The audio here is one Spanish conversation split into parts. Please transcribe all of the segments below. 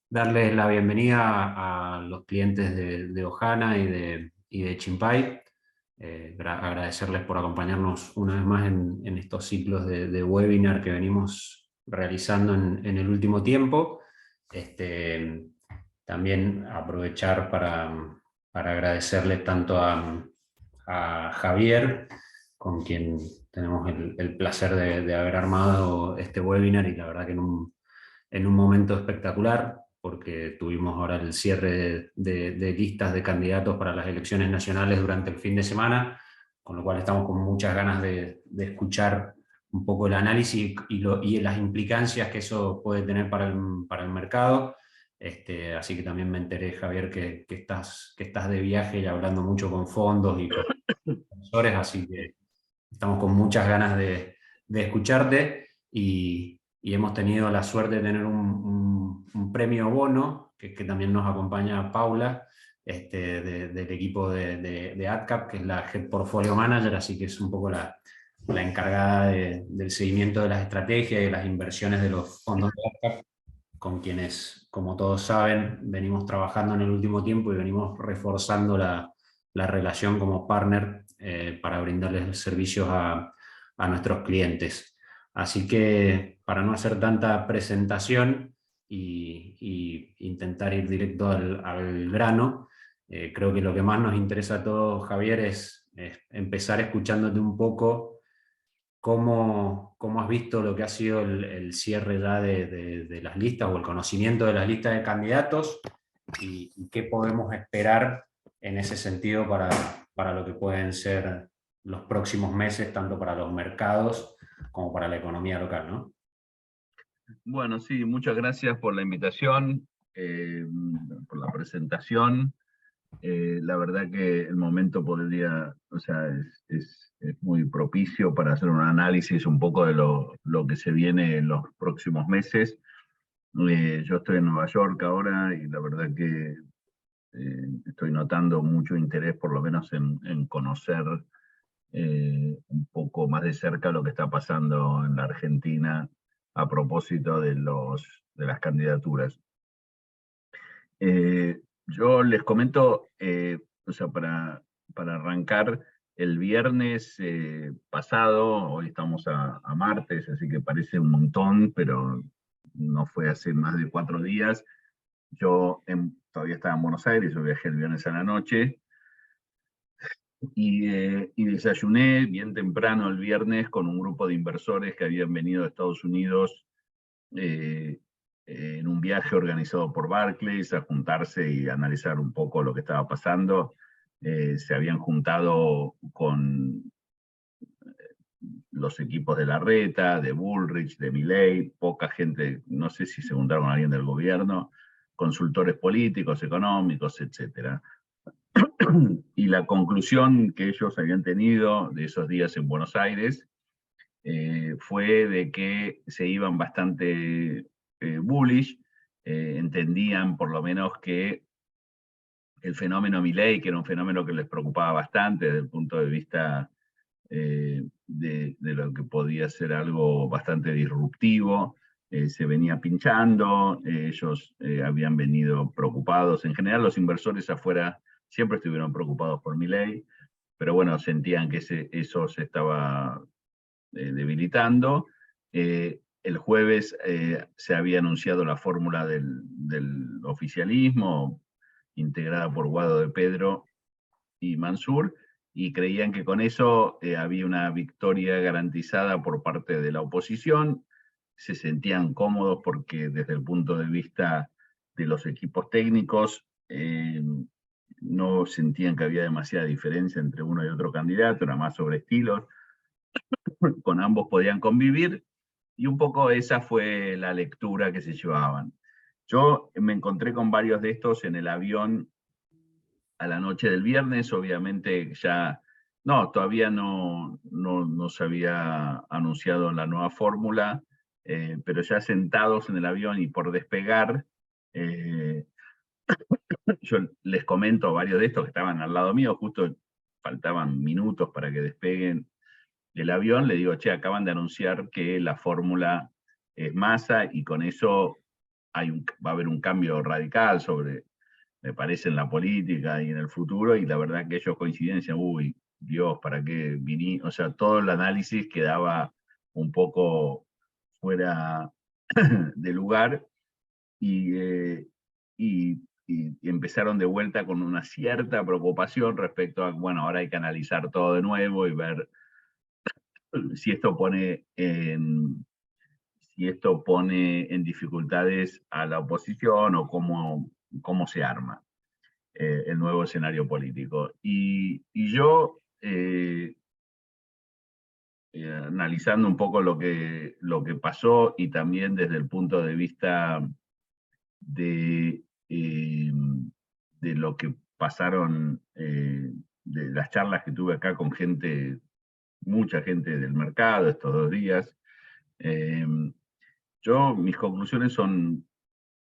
darles la bienvenida a los clientes de Ohana y de Chimpay. Agradecerles por acompañarnos una vez más en estos ciclos de webinar que venimos realizando en el último tiempo. También aprovechar para agradecerle tanto a Javier, con quien tenemos el placer de haber armado este webinar, y la verdad que en un momento espectacular, porque tuvimos ahora el cierre de listas de candidatos para las elecciones nacionales durante el fin de semana, con lo cual estamos con muchas ganas de escuchar un poco el análisis y las implicancias que eso puede tener para el mercado. Así que también me enteré, Javier, que estás de viaje y hablando mucho con fondos y con inversores, así que estamos con muchas ganas de escucharte, y hemos tenido la suerte de tener un premio bono, que también nos acompaña Paula, del equipo de AdCap, que es la Head Portfolio Manager, así que es un poco la encargada del seguimiento de las estrategias y de las inversiones de los fondos de AdCap, con quienes, como todos saben, venimos trabajando en el último tiempo y venimos reforzando la relación como partner, para brindarles servicios a nuestros clientes. Así que, para no hacer tanta presentación y intentar ir directo al grano, creo que lo que más nos interesa a todos, Javier, es empezar escuchándote un poco. ¿Cómo has visto lo que ha sido el cierre ya de las listas, o el conocimiento de las listas de candidatos, y qué podemos esperar en ese sentido para lo que pueden ser los próximos meses, tanto para los mercados como para la economía local, ¿no? Bueno, sí, muchas gracias por la invitación, por la presentación. La verdad que el momento podría, o sea, es muy propicio para hacer un análisis un poco de lo que se viene en los próximos meses. Yo estoy en Nueva York ahora y la verdad que estoy notando mucho interés, por lo menos en conocer un poco más de cerca lo que está pasando en la Argentina a propósito de las candidaturas. Yo les comento, o sea, para arrancar, el viernes pasado, hoy estamos a martes, así que parece un montón, pero no fue hace más de 4 días. Todavía estaba en Buenos Aires, yo viajé el viernes a la noche, y desayuné bien temprano el viernes con un grupo de inversores que habían venido de Estados Unidos eh, en un viaje organizado por Barclays a juntarse y analizar un poco lo que estaba pasando. Se habían juntado con los equipos de Larreta, de Bullrich, de Milei, poca gente, no sé si se juntaron con alguien del gobierno, consultores políticos, económicos, etcétera. Y la conclusión que ellos habían tenido de esos días en Buenos Aires fue de que se iban bastante bullish, entendían por lo menos que el fenómeno Milei, que era un fenómeno que les preocupaba bastante desde el punto de vista de lo que podía ser algo bastante disruptivo, se venía pinchando, ellos habían venido preocupados. En general los inversores afuera siempre estuvieron preocupados por Milei, pero bueno, sentían que eso se estaba debilitando. El jueves se había anunciado la fórmula del oficialismo, integrada por Guado de Pedro y Mansur, y creían que con eso había una victoria garantizada por parte de la oposición. Se sentían cómodos porque desde el punto de vista de los equipos técnicos no sentían que había demasiada diferencia entre uno y otro candidato, era más sobre estilos, con ambos podían convivir, y un poco esa fue la lectura que se llevaban. Yo me encontré con varios de estos en el avión a la noche del viernes, obviamente ya, no, todavía no se había anunciado la nueva fórmula, pero ya sentados en el avión y por despegar, eh, yo les comento a varios de estos que estaban al lado mío, justo faltaban minutos para que despeguen el avión, le digo, che, acaban de anunciar que la fórmula es Massa y con eso va a haber un cambio radical me parece, en la política y en el futuro, y la verdad que ellos coinciden y decían, uy, Dios, ¿para qué viní? O sea, todo el análisis quedaba un poco fuera de lugar, y, y empezaron de vuelta con una cierta preocupación respecto a, bueno, ahora hay que analizar todo de nuevo y ver si esto pone en dificultades a la oposición o cómo se arma el nuevo escenario político. Y yo, analizando un poco lo que pasó, y también desde el punto de vista de, de lo que pasaron, de las charlas que tuve acá con mucha gente del mercado estos 2 días, mis conclusiones son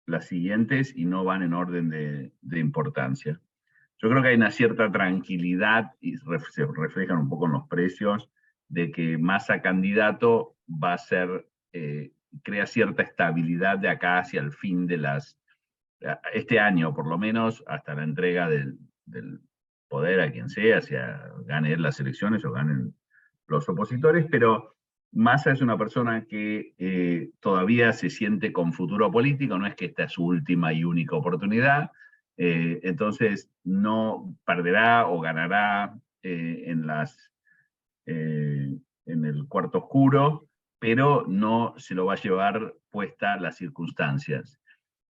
las siguientes y no van en orden de importancia. Yo creo que hay una cierta tranquilidad, y se reflejan un poco en los precios, de que Massa candidato va a ser, crea cierta estabilidad de acá hacia el fin de este año, por lo menos, hasta la entrega del poder a quien sea, gane él las elecciones o ganen los opositores, pero Massa es una persona que todavía se siente con futuro político, no es que esta es su última y única oportunidad, entonces no perderá o ganará en el cuarto oscuro, pero no se lo va a llevar puesta las circunstancias.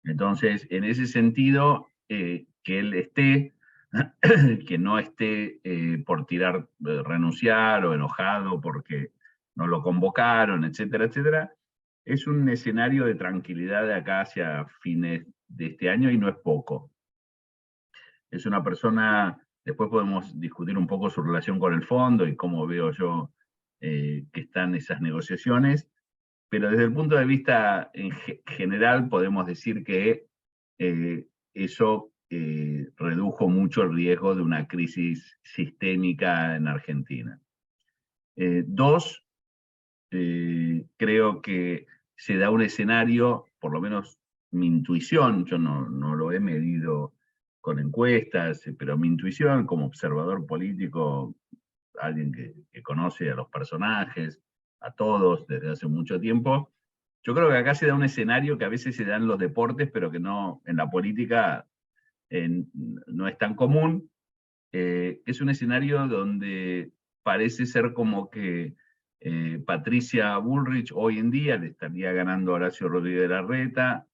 Entonces, en ese sentido, que él esté, que no esté por renunciar o enojado porque no lo convocaron, etcétera, etcétera, es un escenario de tranquilidad de acá hacia fines de este año, y no es poco. Es una persona, después podemos discutir un poco su relación con el fondo y cómo veo yo que están esas negociaciones, pero desde el punto de vista en general podemos decir que eso redujo mucho el riesgo de una crisis sistémica en Argentina. 2, creo que se da un escenario, por lo menos mi intuición, yo no lo he medido con encuestas, pero mi intuición como observador político, alguien que conoce a los personajes, a todos desde hace mucho tiempo, yo creo que acá se da un escenario que a veces se da en los deportes, pero que no en la política no es tan común. Es un escenario donde parece ser como que Patricia Bullrich hoy en día le estaría ganando a Horacio Rodríguez Larreta,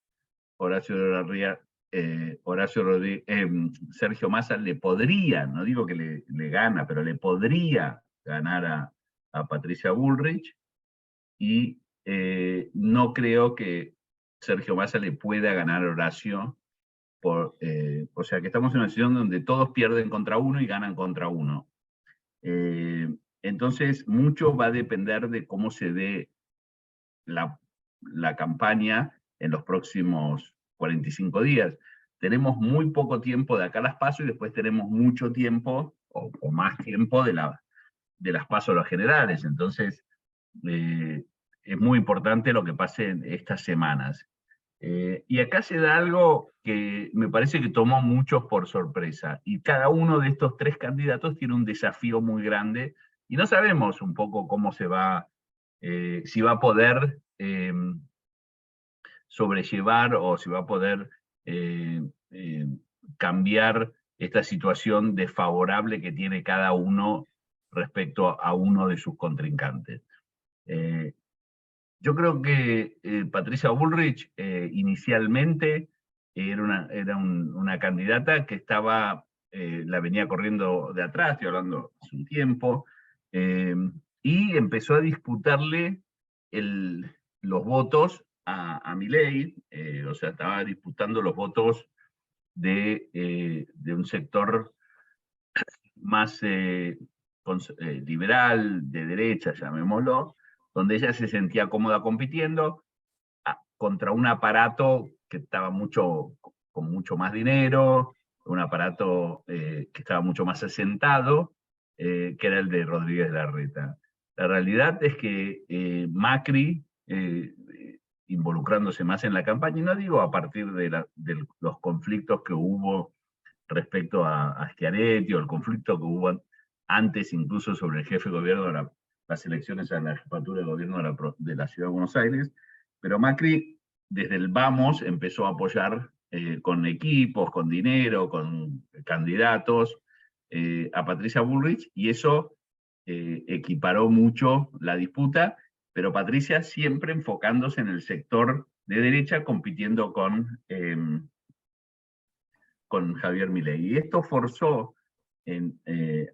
Sergio Massa le podría, no digo que le gana, pero le podría ganar a Patricia Bullrich, y no creo que Sergio Massa le pueda ganar a Horacio, o sea que estamos en una situación donde todos pierden contra uno y ganan contra uno. Entonces, mucho va a depender de cómo se dé la campaña en los próximos 45 días. Tenemos muy poco tiempo de acá a las PASO, y después tenemos mucho tiempo, o más tiempo, de las PASO a las generales. Entonces, es muy importante lo que pase en estas semanas. Y acá se da algo que me parece que tomó muchos por sorpresa, y cada uno de estos 3 candidatos tiene un desafío muy grande, y no sabemos un poco cómo si va a poder sobrellevar, o si va a poder cambiar esta situación desfavorable que tiene cada uno respecto a uno de sus contrincantes. Yo creo que Patricia Bullrich inicialmente era una candidata que la venía corriendo de atrás, estoy hablando hace un tiempo, y empezó a disputarle los votos a Milei, o sea, estaba disputando los votos de un sector más liberal, de derecha, llamémoslo, donde ella se sentía cómoda compitiendo contra un aparato que estaba con mucho más dinero, un aparato que estaba mucho más asentado, que era el de Rodríguez Larreta. La realidad es que Macri involucrándose más en la campaña, y no digo a partir de los conflictos que hubo respecto a Schiaretti, o el conflicto que hubo antes incluso sobre el jefe de gobierno de las elecciones a la jefatura de gobierno de la Ciudad de Buenos Aires, pero Macri desde el vamos empezó a apoyar con equipos, con dinero, con candidatos a Patricia Bullrich, y eso equiparó mucho la disputa, pero Patricia siempre enfocándose en el sector de derecha, compitiendo con Javier Milei. Y esto forzó,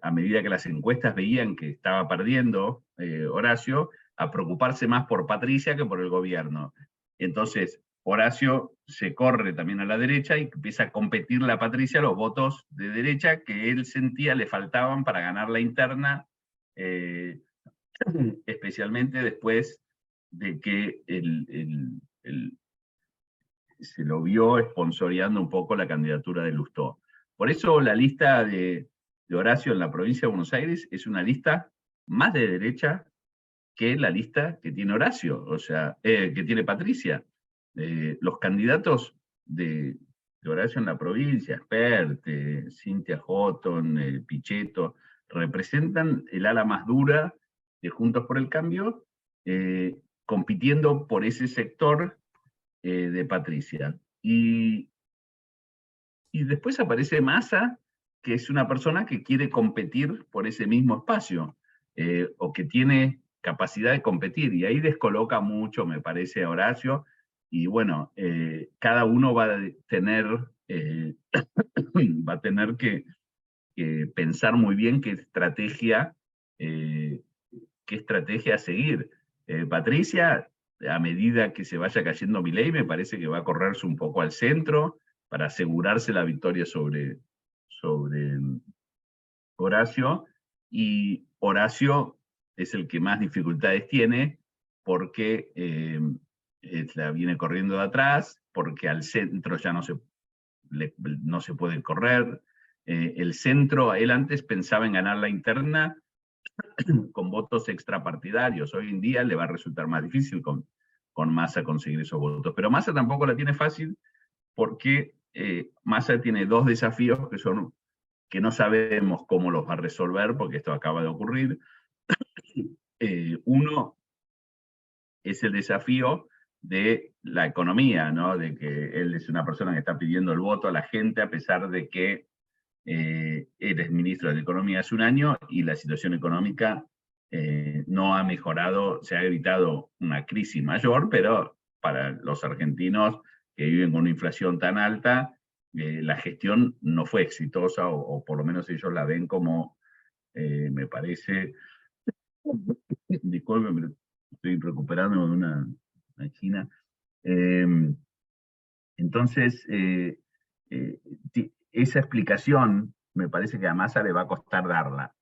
a medida que las encuestas veían que estaba perdiendo Horacio, a preocuparse más por Patricia que por el gobierno. Entonces, Horacio se corre también a la derecha y empieza a competirle a Patricia los votos de derecha que él sentía le faltaban para ganar la interna, especialmente después de que se lo vio sponsoreando un poco la candidatura de Lustó. Por eso la lista de Horacio en la provincia de Buenos Aires es una lista más de derecha que la lista que tiene Horacio, o sea, que tiene Patricia. Los candidatos de Horacio en la provincia, Spert, Cynthia Houghton, Pichetto, representan el ala más dura de Juntos por el Cambio, compitiendo por ese sector de Patricia. Y después aparece Massa, que es una persona que quiere competir por ese mismo espacio, o que tiene capacidad de competir, y ahí descoloca mucho, me parece, a Horacio, y bueno, cada uno va a tener, que pensar muy bien qué estrategia seguir. Patricia, a medida que se vaya cayendo Milei, me parece que va a correrse un poco al centro para asegurarse la victoria sobre Horacio, y Horacio es el que más dificultades tiene porque la viene corriendo de atrás, porque al centro ya no se puede correr. El centro, él antes pensaba en ganar la interna con votos extrapartidarios. Hoy en día le va a resultar más difícil con Massa conseguir esos votos. Pero Massa tampoco la tiene fácil, porque Massa tiene dos desafíos que no sabemos cómo los va a resolver, porque esto acaba de ocurrir. Uno es el desafío de la economía, ¿no? De que él es una persona que está pidiendo el voto a la gente, a pesar de que eres ministro de Economía hace un año y la situación económica no ha mejorado. Se ha evitado una crisis mayor, pero para los argentinos que viven con una inflación tan alta, la gestión no fue exitosa, o por lo menos ellos la ven como, me parece, disculpen, estoy recuperando de una angina. Entonces, esa explicación me parece que a Massa le va a costar darla.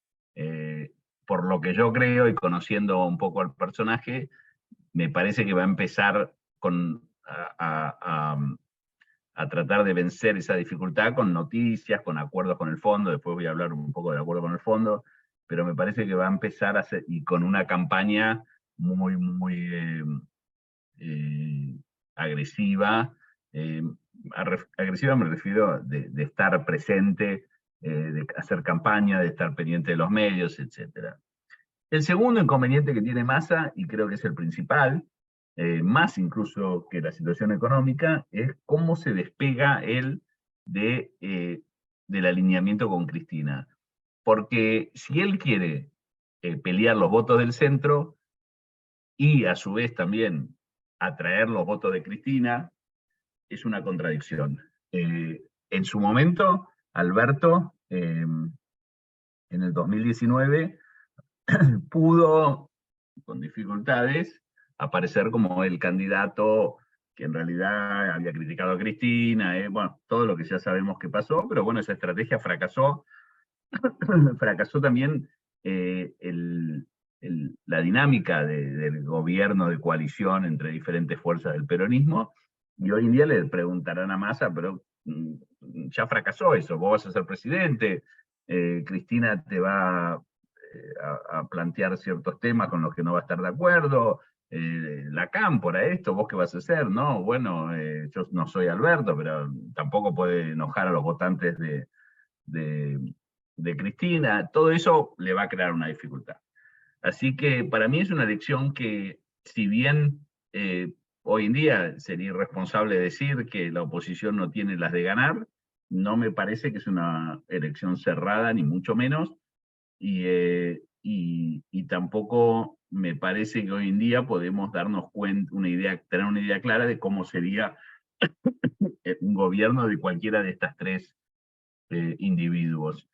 Por lo que yo creo, y conociendo un poco al personaje, me parece que va a empezar a tratar de vencer esa dificultad con noticias, con acuerdos con el fondo. Después voy a hablar un poco del acuerdo con el fondo, pero me parece que va a empezar a hacer, y con una campaña muy, muy agresiva. Agresiva me refiero de estar presente, de hacer campaña, de estar pendiente de los medios, etc. El segundo inconveniente que tiene Massa, y creo que es el principal, más incluso que la situación económica, es cómo se despega él del alineamiento con Cristina. Porque si él quiere pelear los votos del centro y a su vez también atraer los votos de Cristina, es una contradicción. En su momento, Alberto, en el 2019, pudo, con dificultades, aparecer como el candidato que en realidad había criticado a Cristina, bueno, todo lo que ya sabemos que pasó, pero bueno, esa estrategia fracasó. Fracasó también la dinámica del gobierno de coalición entre diferentes fuerzas del peronismo, y hoy en día le preguntarán a Massa, pero ya fracasó eso, vos vas a ser presidente, Cristina te va a plantear ciertos temas con los que no va a estar de acuerdo, la cámpora, esto, ¿vos qué vas a hacer? No, bueno, yo no soy Alberto, pero tampoco puede enojar a los votantes de Cristina. Todo eso le va a crear una dificultad. Así que para mí es una elección que, si bien hoy en día sería irresponsable decir que la oposición no tiene las de ganar, no me parece que es una elección cerrada, ni mucho menos, y tampoco me parece que hoy en día podemos darnos cuenta, tener una idea clara de cómo sería un gobierno de cualquiera de estas tres individuos.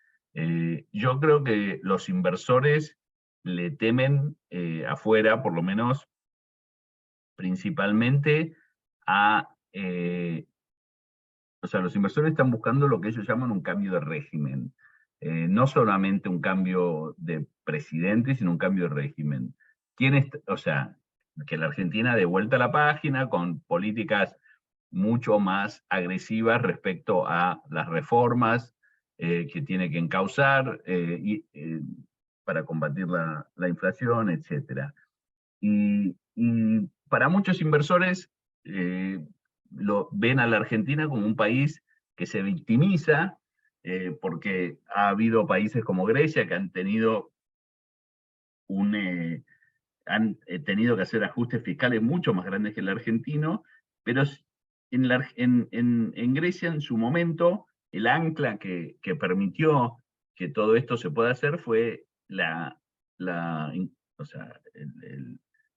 Yo creo que los inversores le temen afuera, por lo menos principalmente o sea, los inversores están buscando lo que ellos llaman un cambio de régimen. No solamente un cambio de presidente, sino un cambio de régimen. O sea, que la Argentina dé vuelta a la página con políticas mucho más agresivas respecto a las reformas que tiene que encauzar para combatir la inflación, etc. Y para muchos inversores ven a la Argentina como un país que se victimiza, porque ha habido países como Grecia que han tenido tenido que hacer ajustes fiscales mucho más grandes que el argentino, pero en Grecia en su momento el ancla que permitió que todo esto se pueda hacer fue o sea,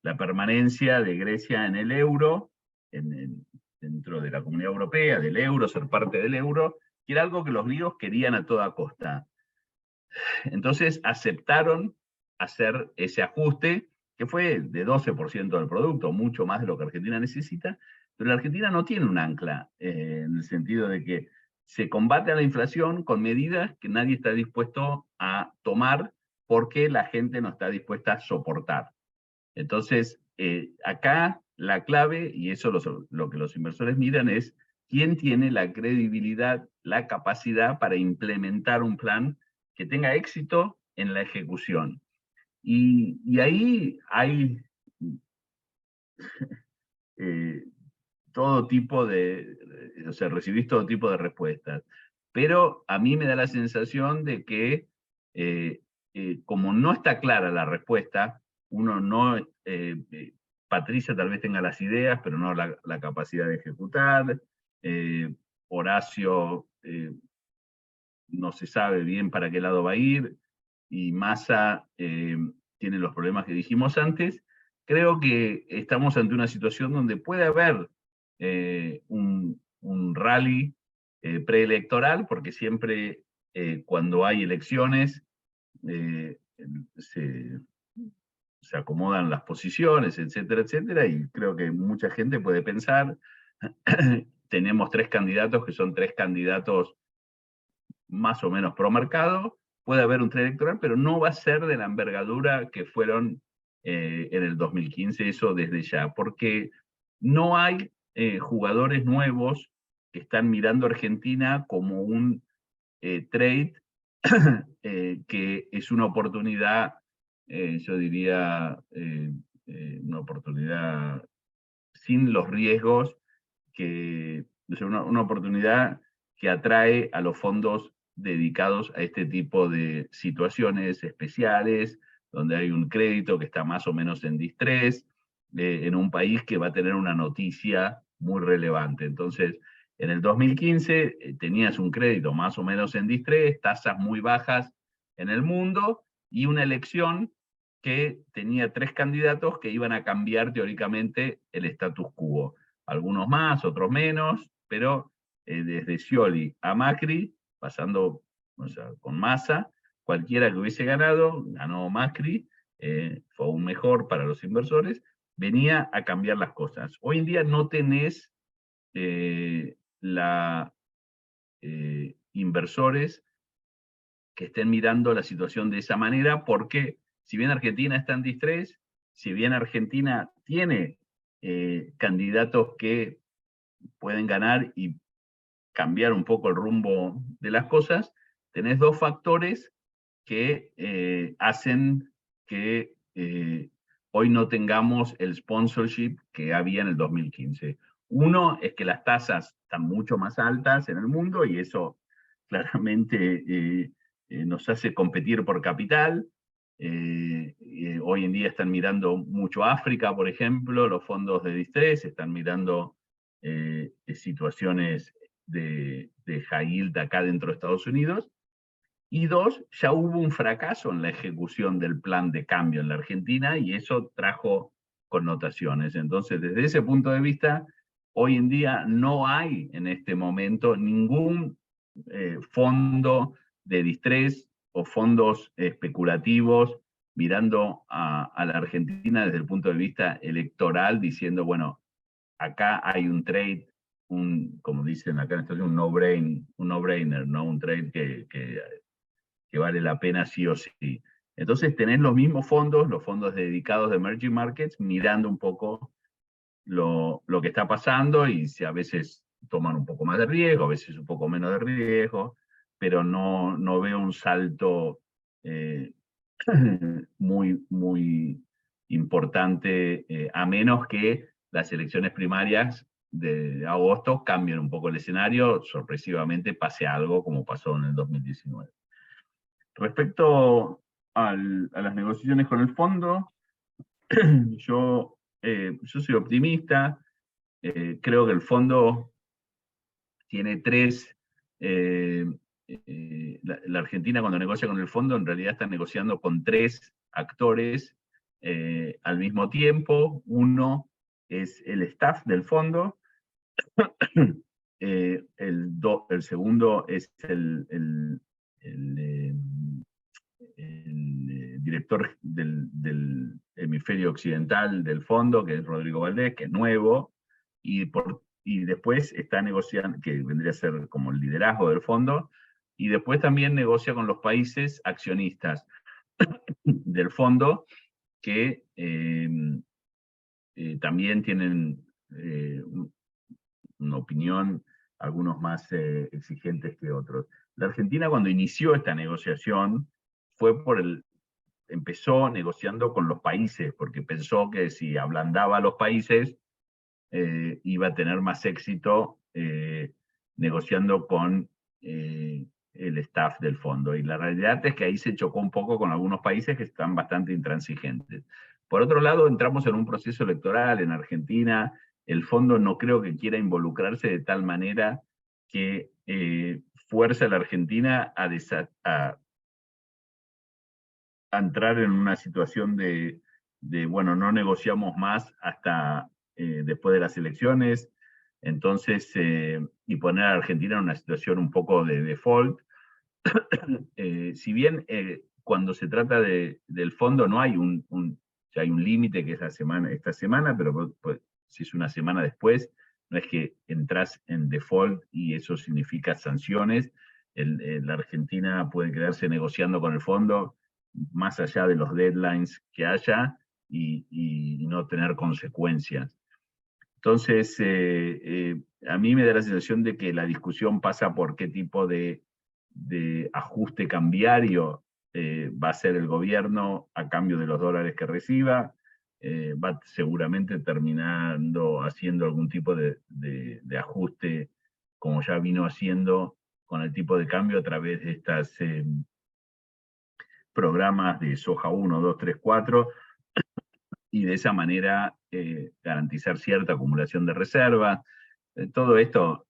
la permanencia de Grecia en el euro, dentro de la Comunidad Europea, del euro, ser parte del euro, que era algo que los griegos querían a toda costa. Entonces aceptaron hacer ese ajuste, que fue de 12% del producto, mucho más de lo que Argentina necesita, pero la Argentina no tiene un ancla, en el sentido de que se combate a la inflación con medidas que nadie está dispuesto a tomar porque la gente no está dispuesta a soportar. Entonces, acá la clave, y eso lo que los inversores miran, es quién tiene la credibilidad, la capacidad para implementar un plan que tenga éxito en la ejecución. Y ahí hay todo tipo o sea, recibís todo tipo de respuestas. Pero a mí me da la sensación de que, como no está clara la respuesta, uno no, Patricia tal vez tenga las ideas, pero no la capacidad de ejecutar. Horacio no se sabe bien para qué lado va a ir, y Massa tiene los problemas que dijimos antes. Creo que estamos ante una situación donde puede haber un rally preelectoral, porque siempre cuando hay elecciones eh, se, se acomodan las posiciones, etcétera, etcétera, y creo que mucha gente puede pensar, tenemos tres candidatos que son tres candidatos más o menos pro mercado, puede haber un tren electoral, pero no va a ser de la envergadura que fueron en el 2015, eso desde ya, porque no hay jugadores nuevos que están mirando a Argentina como un trade que es una oportunidad, yo diría, una oportunidad sin los riesgos, o sea, una oportunidad que atrae a los fondos dedicados a este tipo de situaciones especiales, donde hay un crédito que está más o menos en distrés, en un país que va a tener una noticia muy relevante. Entonces, en el 2015 tenías un crédito más o menos en distrés, tasas muy bajas en el mundo, y una elección que tenía tres candidatos que iban a cambiar teóricamente el status quo. Algunos más, otros menos, pero desde Scioli a Macri, pasando, o sea, con Massa, cualquiera que hubiese ganado, ganó Macri, fue aún mejor para los inversores, venía a cambiar las cosas. Hoy en día no tenés inversores que estén mirando la situación de esa manera, porque si bien Argentina está en distrés, si bien Argentina tiene candidatos que pueden ganar y cambiar un poco el rumbo de las cosas, tenés dos factores que hacen que hoy no tengamos el sponsorship que había en el 2015. Uno es que las tasas están mucho más altas en el mundo y eso claramente nos hace competir por capital. Hoy en día están mirando mucho África, por ejemplo, los fondos de distrés, están mirando situaciones de high yield acá dentro de Estados Unidos. Y dos, ya hubo un fracaso en la ejecución del plan de cambio en la Argentina y eso trajo connotaciones. Entonces, desde ese punto de vista, hoy en día no hay en este momento ningún fondo de distrés o fondos especulativos mirando a la Argentina desde el punto de vista electoral, diciendo, bueno, acá hay un trade, como dicen acá en Estados Unidos, un no-brainer, ¿no? Un trade que vale la pena sí o sí. Entonces tenés los mismos fondos, los fondos dedicados de emerging markets, mirando un poco lo que está pasando y si a veces toman un poco más de riesgo, a veces un poco menos de riesgo, pero no veo un salto muy importante, a menos que las elecciones primarias de agosto cambien un poco el escenario, sorpresivamente pase algo como pasó en el 2019. Respecto a las negociaciones con el fondo, yo soy optimista, creo que el fondo tiene tres, la Argentina cuando negocia con el fondo en realidad está negociando con tres actores al mismo tiempo. Uno es el staff del fondo, el segundo es el director del hemisferio occidental del fondo, que es Rodrigo Valdés, que es nuevo, y después está negociando, que vendría a ser como el liderazgo del fondo, y después también negocia con los países accionistas del fondo, que también tienen una opinión, algunos más exigentes que otros. La Argentina, cuando inició esta negociación, empezó negociando con los países, porque pensó que si ablandaba a los países, iba a tener más éxito negociando con el staff del fondo. Y la realidad es que ahí se chocó un poco con algunos países que están bastante intransigentes. Por otro lado, entramos en un proceso electoral en Argentina. El fondo no creo que quiera involucrarse de tal manera que fuerza a la Argentina a entrar en una situación bueno, no negociamos más hasta después de las elecciones, entonces, y poner a Argentina en una situación un poco de default. Si bien cuando se trata del fondo no hay hay un límite que es esta semana, pero pues, si es una semana después, no es que entras en default y eso significa sanciones. La Argentina puede quedarse negociando con el fondo más allá de los deadlines que haya y no tener consecuencias. Entonces, a mí me da la sensación de que la discusión pasa por qué tipo de ajuste cambiario va a hacer el gobierno a cambio de los dólares que reciba. Va seguramente terminando haciendo algún tipo de ajuste, como ya vino haciendo con el tipo de cambio a través de estos programas de soja 1, 2, 3, 4, y de esa manera garantizar cierta acumulación de reservas. Todo esto,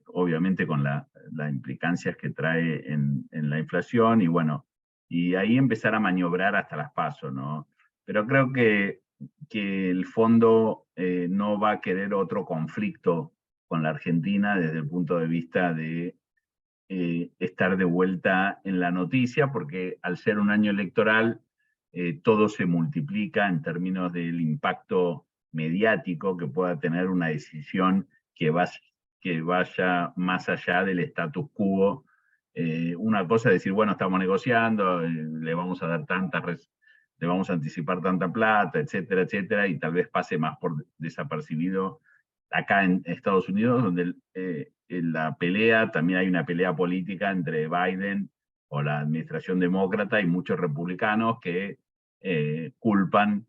obviamente con las implicancias que trae en la inflación, y bueno, y ahí empezar a maniobrar hasta las PASO, ¿no? Pero creo que el fondo no va a querer otro conflicto con la Argentina desde el punto de vista de estar de vuelta en la noticia, porque al ser un año electoral, todo se multiplica en términos del impacto mediático que pueda tener una decisión que vaya más allá del status quo. Una cosa es decir, bueno, estamos negociando, le vamos a dar le vamos a anticipar tanta plata, etcétera, etcétera, y tal vez pase más por desapercibido acá en Estados Unidos, donde en la pelea, también hay una pelea política entre Biden o la administración demócrata y muchos republicanos que culpan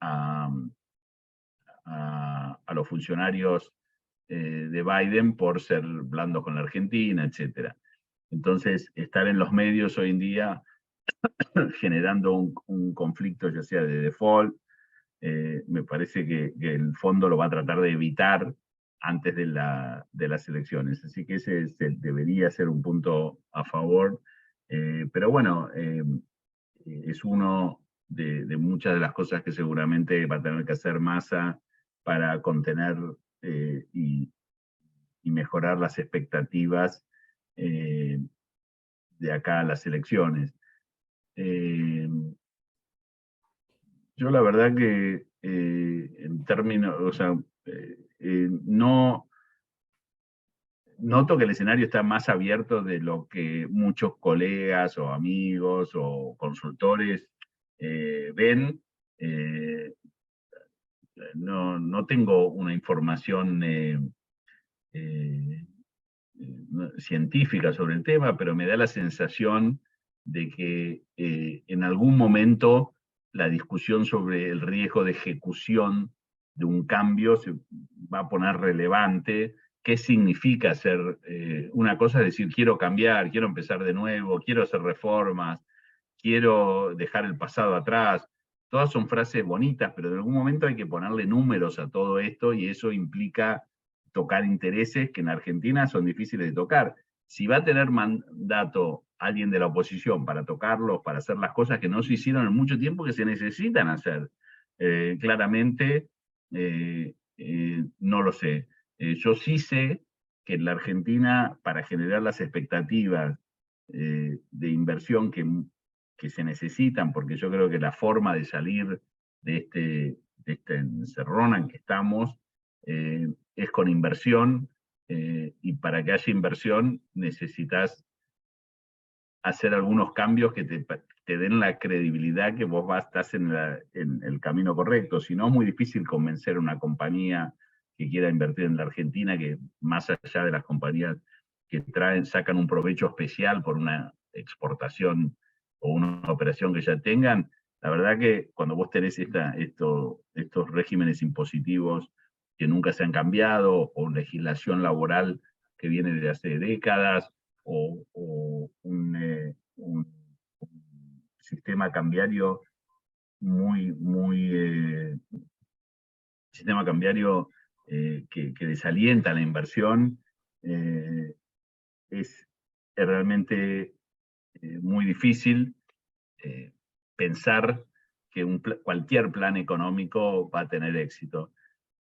a los funcionarios de Biden por ser blandos con la Argentina, etc. Entonces, estar en los medios hoy en día generando un conflicto, ya sea de default, me parece que el fondo lo va a tratar de evitar antes de las elecciones. Así que ese debería ser un punto a favor. Pero bueno, es uno de muchas de las cosas que seguramente va a tener que hacer Massa para contener y mejorar las expectativas de acá a las elecciones. Yo la verdad que en términos, o sea, no noto que el escenario está más abierto de lo que muchos colegas o amigos o consultores ven. No tengo una información científica sobre el tema, pero me da la sensación de que en algún momento la discusión sobre el riesgo de ejecución de un cambio se va a poner relevante. ¿Qué significa hacer una cosa? Es decir, quiero cambiar, quiero empezar de nuevo, quiero hacer reformas, quiero dejar el pasado atrás. Todas son frases bonitas, pero en algún momento hay que ponerle números a todo esto y eso implica tocar intereses que en Argentina son difíciles de tocar. Si va a tener mandato alguien de la oposición para tocarlos, para hacer las cosas que no se hicieron en mucho tiempo que se necesitan hacer, claramente no lo sé. Yo sí sé que en la Argentina, para generar las expectativas de inversión que se necesitan, porque yo creo que la forma de salir de esta encerrona en que estamos es con inversión, y para que haya inversión necesitas hacer algunos cambios que te den la credibilidad que vos estás en el camino correcto. Si no, es muy difícil convencer a una compañía que quiera invertir en la Argentina, que más allá de las compañías que sacan un provecho especial por una exportación o una operación que ya tengan, la verdad que cuando vos tenés estos regímenes impositivos que nunca se han cambiado, o legislación laboral que viene de hace décadas, o un sistema cambiario sistema cambiario que desalienta la inversión, es realmente muy difícil pensar que cualquier plan económico va a tener éxito.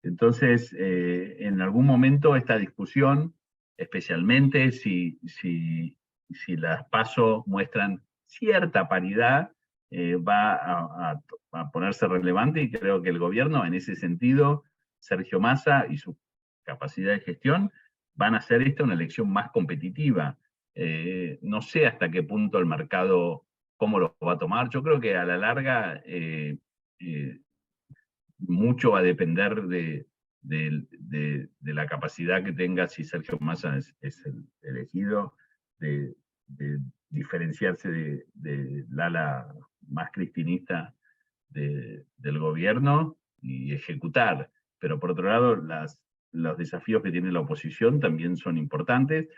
Entonces, en algún momento esta discusión, especialmente si las PASO muestran cierta paridad, va a ponerse relevante, y creo que el gobierno, en ese sentido, Sergio Massa y su capacidad de gestión, van a hacer esta una elección más competitiva. No sé hasta qué punto el mercado, cómo lo va a tomar. Yo creo que a la larga mucho va a depender de la capacidad que tenga, si Sergio Massa es el elegido, de diferenciarse del ala más cristinista del gobierno y ejecutar. Pero por otro lado, los desafíos que tiene la oposición también son importantes,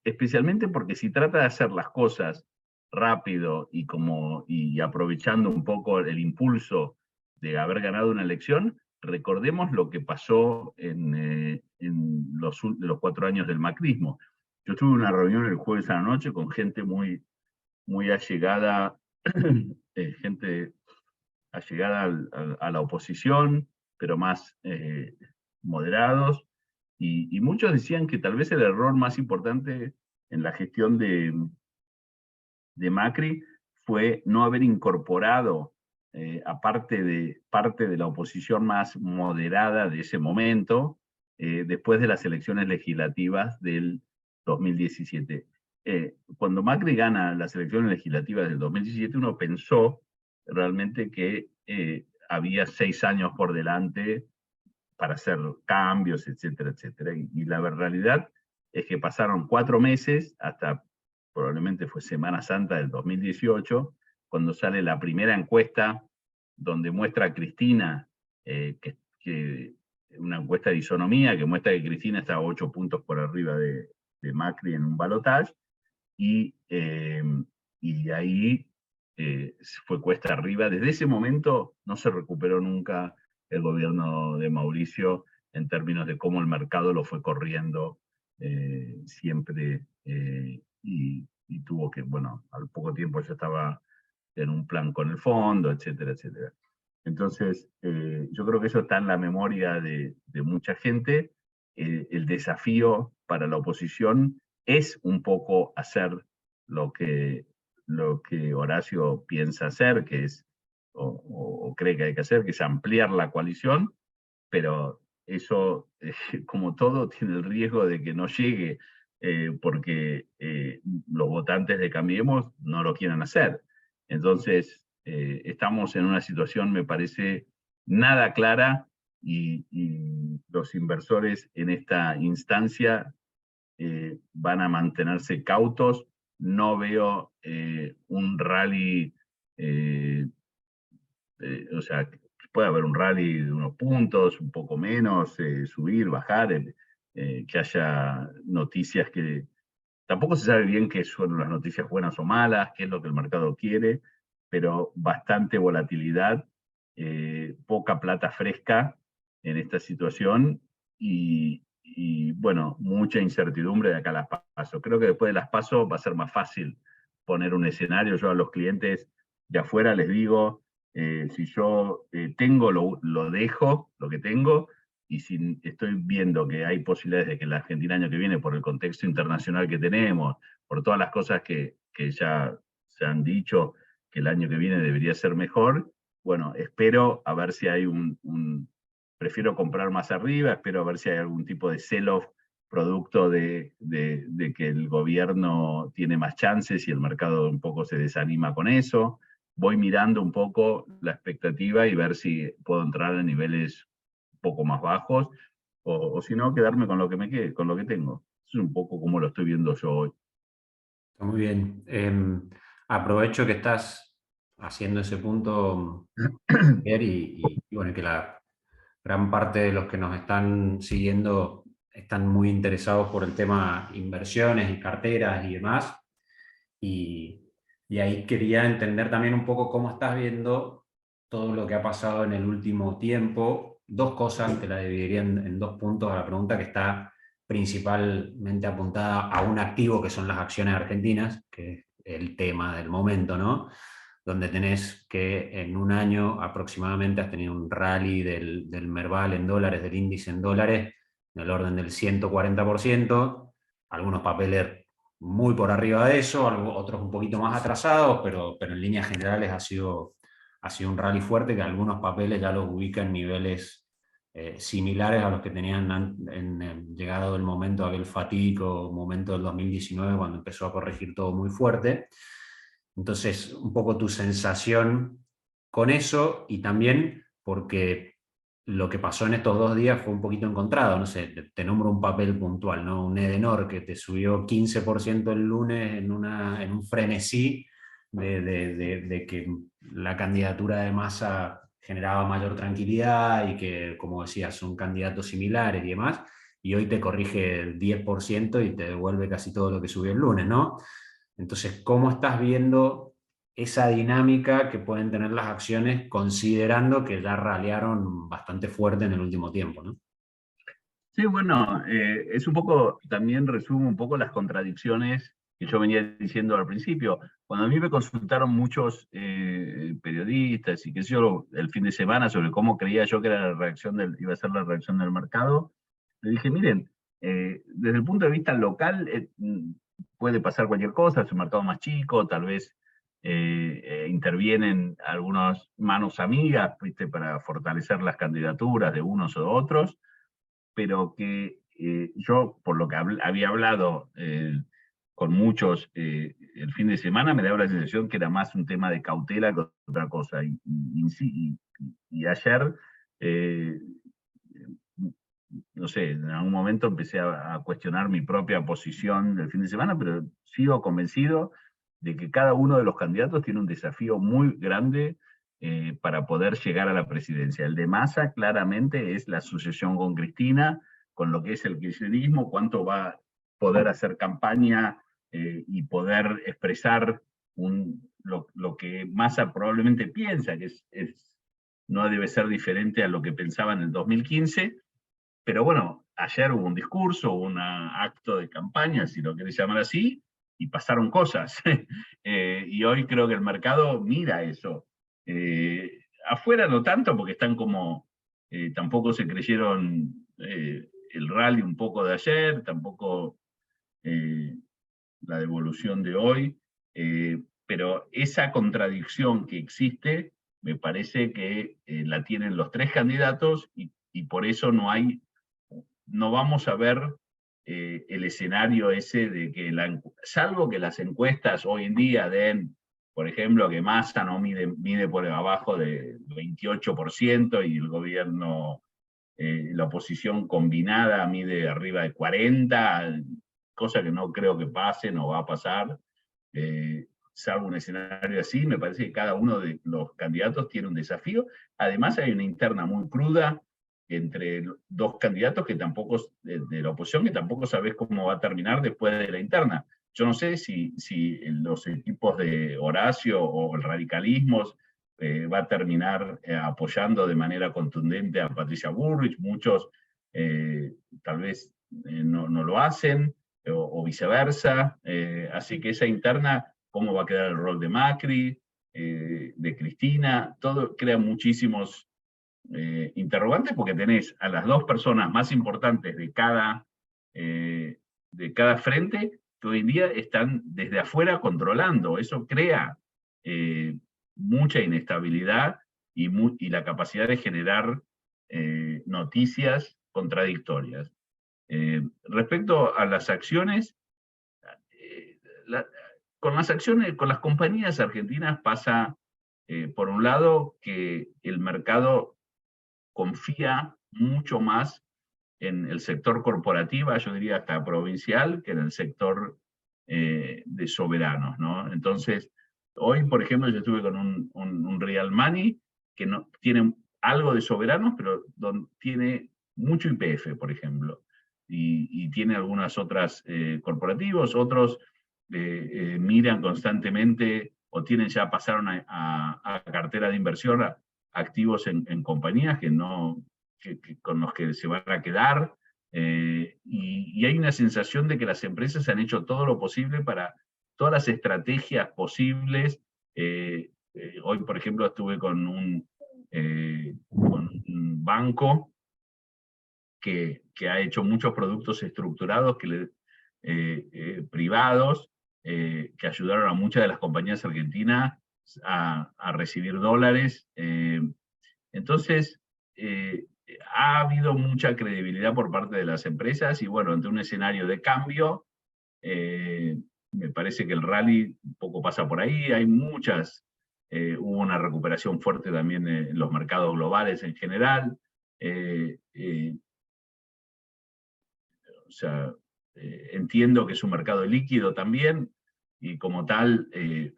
especialmente porque si trata de hacer las cosas rápido y aprovechando un poco el impulso de haber ganado una elección, recordemos lo que pasó en los 4 años del macrismo. Yo tuve una reunión el jueves a la noche con gente muy allegada, gente allegada a la oposición, pero más moderados, y muchos decían que tal vez el error más importante en la gestión de Macri fue no haber incorporado a parte de la oposición más moderada de ese momento, después de las elecciones legislativas del 2017. Cuando Macri gana las elecciones legislativas del 2017, uno pensó realmente que había 6 años por delante para hacer cambios, etcétera, etcétera. Y la realidad es que pasaron 4 meses, hasta probablemente fue Semana Santa del 2018, cuando sale la primera encuesta, donde muestra a Cristina, una encuesta de isonomía, que muestra que Cristina está 8 puntos por arriba de Macri en un balotaje, y ahí fue cuesta arriba. Desde ese momento no se recuperó nunca el gobierno de Mauricio en términos de cómo el mercado lo fue corriendo siempre, y tuvo que, bueno, al poco tiempo ya estaba en un plan con el fondo, etcétera, etcétera. Entonces, yo creo que eso está en la memoria de mucha gente. El desafío para la oposición es un poco hacer lo que Horacio piensa hacer, que es, o cree que hay que hacer, que es ampliar la coalición, pero eso, como todo, tiene el riesgo de que no llegue, porque los votantes de Cambiemos no lo quieran hacer. Entonces, estamos en una situación, me parece, nada clara, y los inversores en esta instancia van a mantenerse cautos. No veo un rally, o sea, puede haber un rally de unos puntos, un poco menos, subir, bajar, que haya noticias que tampoco se sabe bien qué son las noticias buenas o malas, qué es lo que el mercado quiere, pero bastante volatilidad, poca plata fresca en esta situación, bueno, mucha incertidumbre de acá a las PASO. Creo que después de las PASO va a ser más fácil poner un escenario. Yo a los clientes de afuera les digo, si yo tengo, lo dejo, lo que tengo, y si estoy viendo que hay posibilidades de que la Argentina el año que viene, por el contexto internacional que tenemos, por todas las cosas que ya se han dicho, que el año que viene debería ser mejor, bueno, espero a ver si hay prefiero comprar más arriba, espero a ver si hay algún tipo de sell-off producto de que el gobierno tiene más chances y el mercado un poco se desanima con eso. Voy mirando un poco la expectativa y ver si puedo entrar a niveles un poco más bajos, o si no, quedarme con lo que me quede, con lo que tengo. Eso es un poco como lo estoy viendo yo hoy. Está muy bien. Aprovecho que estás haciendo ese punto, Javier, y bueno, que la gran parte de los que nos están siguiendo están muy interesados por el tema inversiones y carteras y demás. Y, y ahí quería entender también un poco cómo estás viendo todo lo que ha pasado en el último tiempo. Dos cosas, te la dividiría en dos puntos a la pregunta, que está principalmente apuntada a un activo que son las acciones argentinas, que es el tema del momento, ¿no? Donde tenés que en un año aproximadamente has tenido un rally del Merval en dólares, del índice en dólares, del orden del 140%, algunos papeles muy por arriba de eso, otros un poquito más atrasados, pero en líneas generales ha sido un rally fuerte, que algunos papeles ya los ubican en niveles similares a los que tenían en llegado el momento, aquel fatídico momento del 2019, cuando empezó a corregir todo muy fuerte. Entonces, un poco tu sensación con eso, y también porque lo que pasó en estos 2 días fue un poquito encontrado. No sé, te nombro un papel puntual, ¿no? Un Edenor que te subió 15% el lunes en un frenesí de que la candidatura de Massa generaba mayor tranquilidad y que, como decías, son candidatos similares y demás, y hoy te corrige el 10% y te devuelve casi todo lo que subió el lunes, ¿no? Entonces, ¿cómo estás viendo esa dinámica que pueden tener las acciones, considerando que ya ralearon bastante fuerte en el último tiempo, ¿no? Sí, bueno, es un poco, también resume un poco las contradicciones que yo venía diciendo al principio. Cuando a mí me consultaron muchos periodistas y qué sé yo, el fin de semana, sobre cómo creía yo que era iba a ser la reacción del mercado, le dije, miren, desde el punto de vista local, puede pasar cualquier cosa, es un mercado más chico, tal vez intervienen algunas manos amigas, ¿viste?, para fortalecer las candidaturas de unos o otros, pero que yo, por lo que había hablado con muchos el fin de semana, me daba la sensación que era más un tema de cautela que otra cosa. Y ayer, eh, no sé, en algún momento empecé a cuestionar mi propia posición del fin de semana, pero sigo convencido de que cada uno de los candidatos tiene un desafío muy grande para poder llegar a la presidencia. El de Massa claramente es la sucesión con Cristina, con lo que es el kirchnerismo, cuánto va a poder hacer campaña y poder expresar lo que Massa probablemente piensa, que no debe ser diferente a lo que pensaba en el 2015, pero bueno, ayer hubo un discurso, un acto de campaña, si lo querés llamar así, y pasaron cosas. Y hoy creo que el mercado mira eso. Afuera no tanto, porque están como, tampoco se creyeron el rally un poco de ayer, tampoco la devolución de hoy, pero esa contradicción que existe, me parece que la tienen los tres candidatos y por eso no vamos a ver el escenario ese de que, salvo que las encuestas hoy en día den, por ejemplo, que Massa no mide por abajo de 28% y el gobierno, la oposición combinada mide arriba de 40%, cosa que no creo que pase, no va a pasar. Salvo un escenario así, me parece que cada uno de los candidatos tiene un desafío. Además hay una interna muy cruda entre dos candidatos que tampoco, de la oposición, que tampoco sabes cómo va a terminar después de la interna. Yo no sé si los equipos de Horacio o el radicalismo va a terminar apoyando de manera contundente a Patricia Bullrich. Muchos tal vez no lo hacen, o viceversa. Así que esa interna, cómo va a quedar el rol de Macri, de Cristina, todo crea muchísimos interrogantes, porque tenés a las dos personas más importantes de cada frente que hoy en día están desde afuera controlando. Eso crea mucha inestabilidad y la capacidad de generar noticias contradictorias. Respecto a las acciones, con las compañías argentinas pasa, por un lado, que el mercado confía mucho más en el sector corporativo, yo diría hasta provincial, que en el sector de soberanos, ¿no? Entonces, hoy, por ejemplo, yo estuve con un Real Money que no tiene algo de soberanos, pero tiene mucho YPF, por ejemplo, y tiene algunas otras corporativos, otros miran constantemente o pasaron a cartera de inversión, a activos en compañías con los que se van a quedar, y hay una sensación de que las empresas han hecho todo lo posible para todas las estrategias posibles. Hoy, por ejemplo, estuve con un banco que ha hecho muchos productos estructurados privados, que ayudaron a muchas de las compañías argentinas a recibir dólares. Entonces, ha habido mucha credibilidad por parte de las empresas y bueno, ante un escenario de cambio, me parece que el rally un poco pasa por ahí. Hay hubo una recuperación fuerte también en los mercados globales en general. O sea, entiendo que es un mercado líquido también, y como tal,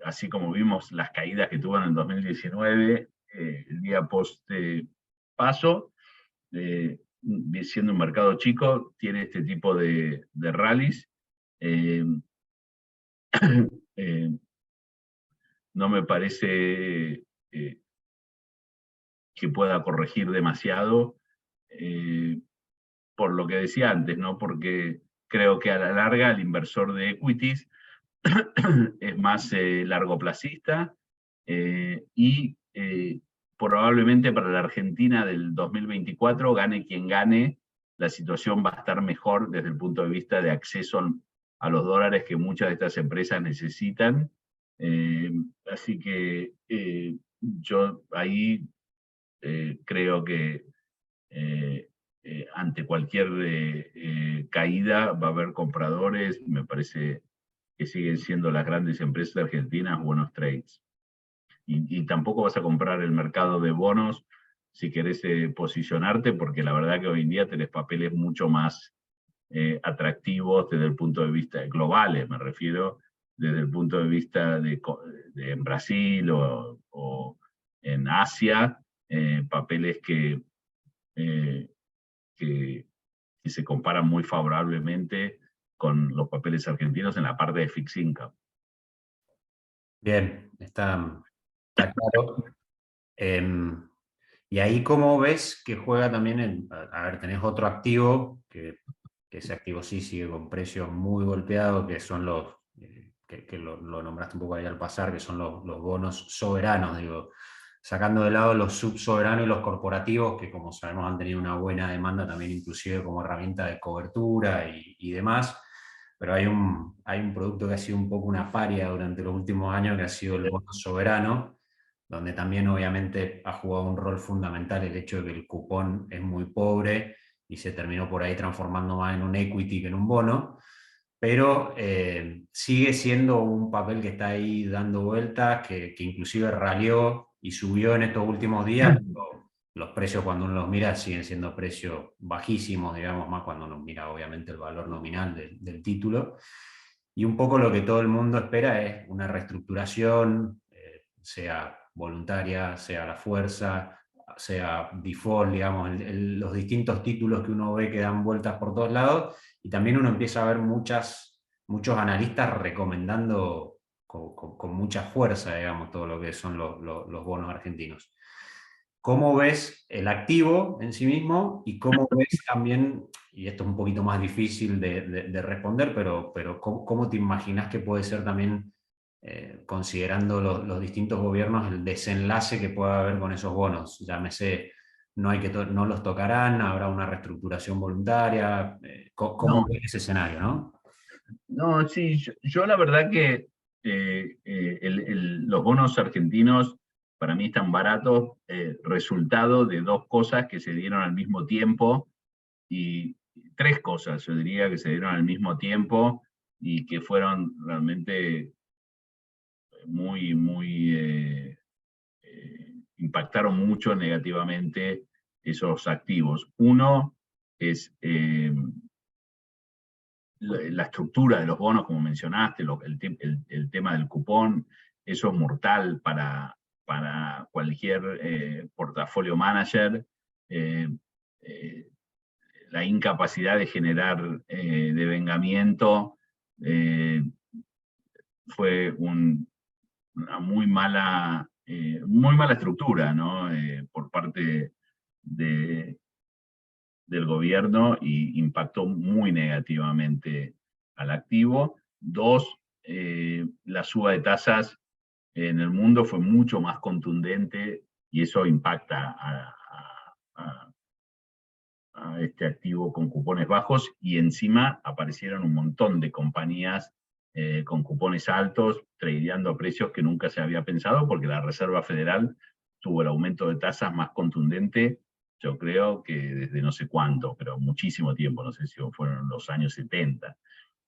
así como vimos las caídas que tuvo en el 2019, el día post paso, siendo un mercado chico, tiene este tipo de rallies. No me parece que pueda corregir demasiado, por lo que decía antes, ¿no? Porque creo que a la larga el inversor de equities es más largoplacista, y probablemente para la Argentina del 2024, gane quien gane, la situación va a estar mejor desde el punto de vista de acceso a los dólares que muchas de estas empresas necesitan. Así que yo ahí creo que ante cualquier caída va a haber compradores. Me parece que siguen siendo las grandes empresas argentinas buenos trades. Y tampoco vas a comprar el mercado de bonos si querés posicionarte, porque la verdad que hoy en día tenés papeles mucho más atractivos desde el punto de vista globales, me refiero, desde el punto de vista en Brasil o en Asia, papeles que se comparan muy favorablemente con los papeles argentinos en la parte de fixed income. Bien, está claro. Y ahí, ¿cómo ves que juega también a ver, tenés otro activo, que ese activo sí sigue con precios muy golpeados, que son que lo nombraste un poco ahí al pasar, que son los bonos soberanos, digo, sacando de lado los subsoberanos y los corporativos, que como sabemos han tenido una buena demanda también inclusive como herramienta de cobertura y demás, pero hay un producto que ha sido un poco una paria durante los últimos años, que ha sido el bono soberano, donde también obviamente ha jugado un rol fundamental el hecho de que el cupón es muy pobre y se terminó por ahí transformando más en un equity que en un bono, pero sigue siendo un papel que está ahí dando vueltas, que inclusive ralió y subió en estos últimos días, pero los precios cuando uno los mira siguen siendo precios bajísimos, digamos, más cuando uno mira obviamente el valor nominal del título. Y un poco lo que todo el mundo espera es una reestructuración, sea voluntaria, sea a la fuerza, sea default, digamos, los distintos títulos que uno ve que dan vueltas por todos lados, y también uno empieza a ver muchos analistas recomendando con mucha fuerza, digamos, todo lo que son los bonos argentinos. ¿Cómo ves el activo en sí mismo y cómo ves también, y esto es un poquito más difícil de responder, pero ¿cómo te imaginas que puede ser también, considerando los distintos gobiernos, el desenlace que pueda haber con esos bonos? Llámese, no los tocarán, habrá una reestructuración voluntaria. ¿Cómo No, ves ese escenario, no? no, sí, yo la verdad que los bonos argentinos para mí están baratos, resultado de dos cosas que se dieron al mismo tiempo, y tres cosas, yo diría, que se dieron al mismo tiempo y que fueron realmente impactaron mucho negativamente esos activos. Uno es la estructura de los bonos, como mencionaste, el tema del cupón. Eso es mortal para cualquier portafolio manager. Eh, eh, la incapacidad de generar devengamiento fue una muy mala estructura, ¿no? Por parte de, del gobierno, y impactó muy negativamente al activo. Dos, la suba de tasas en el mundo fue mucho más contundente y eso impacta a este activo con cupones bajos, y encima aparecieron un montón de compañías con cupones altos, tradeando a precios que nunca se había pensado, porque la Reserva Federal tuvo el aumento de tasas más contundente, yo creo que desde no sé cuánto, pero muchísimo tiempo, no sé si fueron los años 70.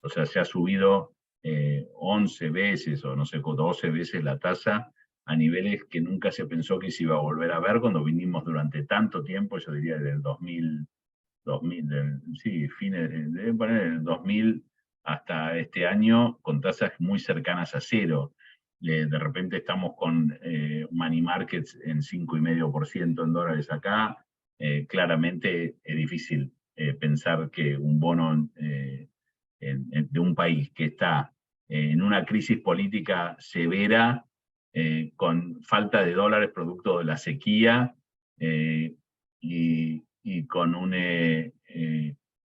O sea, se ha subido 11 veces o no sé, 12 veces la tasa, a niveles que nunca se pensó que se iba a volver a ver, cuando vinimos durante tanto tiempo, yo diría desde el 2000, sí, deben poner el 2000 hasta este año, con tasas muy cercanas a cero. De repente estamos con money markets en 5,5% en dólares acá. Claramente es difícil pensar que un bono de un país que está en una crisis política severa, con falta de dólares producto de la sequía, y con un